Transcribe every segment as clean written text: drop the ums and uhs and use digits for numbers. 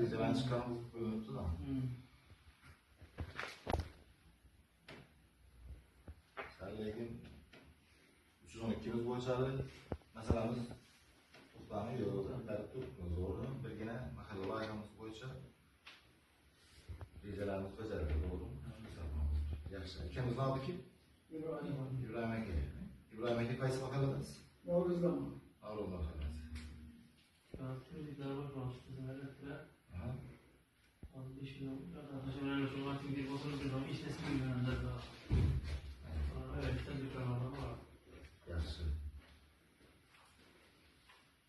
Rize'den çıkan bu bölüntü da. Lekin 312'miz boyunca mesela biz tutanı yolda tarif tutmuyoruz. Orada birgene mahalle ayağımız boyunca rizelerimiz becerdi. Doğru mu? Yaxşı. İkimiz ne aldı ki? İbrahim Eke. İbrahim Eke kayısı mahalledeniz? Navruz'da mı? Navruz mahallesi. Çocuklar var bizim evlatlar. Az 5 yıl arkadaşım öyle şu an çünkü oturup bir iş nesli bilmeyenler var. Evet, çocuklar var. Yaxşı.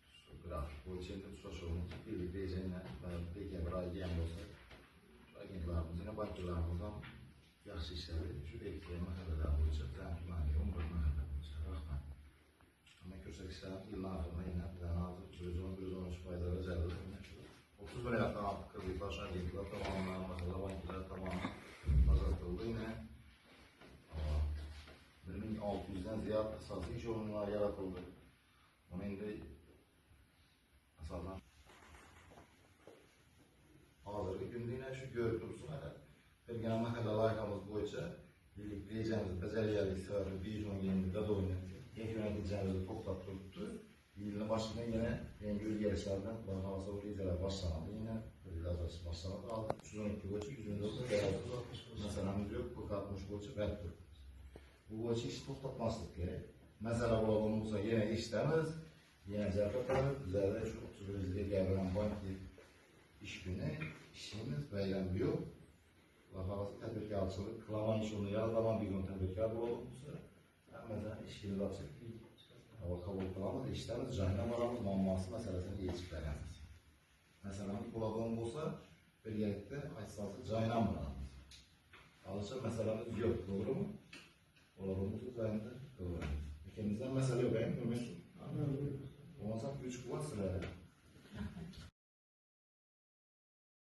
Şu grafik boyunca çoşuğumuz birlikte yiyeceğine belki bir ay yiyen olsa agentlarımız yine bakçılarımızdan yaxşı işleri şu belki mahalleler boyunca zantimaniye 11 mahalle boyunca rahman. Ama köşek işlerin yılın ahırına yine bir tane azı 113 faydaları cəldir. 30 bin yaktan artık kırdıklaşan agentler tamamen mahalle bankiler tamamen azaltıldı yine. 1600'den ziyade esaslı iş oyunlar yaratıldı. Onu indi asasen hazırki günde yine şu görüp dursun bir genel mahalle layıkamız boyunca birlikte yiyeceğimiz bezelyelik sebebi bir yılın yenildi de oyunu yöneteceğimizi toplattırdı. Yılın başında yine rengi ülgeçlerden havası o rizeler başlandı yine biraz başlandı. 312 boyunca 109 değerli mesela yok bu 60 boyunca belki. Bu boyunca iş toplatmazlık gerek. Mesela bu olsa yine işlemiz, yine cevap atarız. Üzerinde şu 31 gelen banki iş günü, işimiz beylem yok. Lafası tedbirkarçılık, kılaman iş onu yazlaman bir gün tedbirkar olursa, mesela işimiz açık. Hava kabul kılamaz, işlemiz cehennem aramız mamması meselesini geçiklerimiz. Mesela bu kulağım olsa, bir yerlikte açsası cehennem aramız. Alışır meselemiz yok, doğru mu? Olabilir, ben de doğru. İkimizden mesele yok, benim Mesut.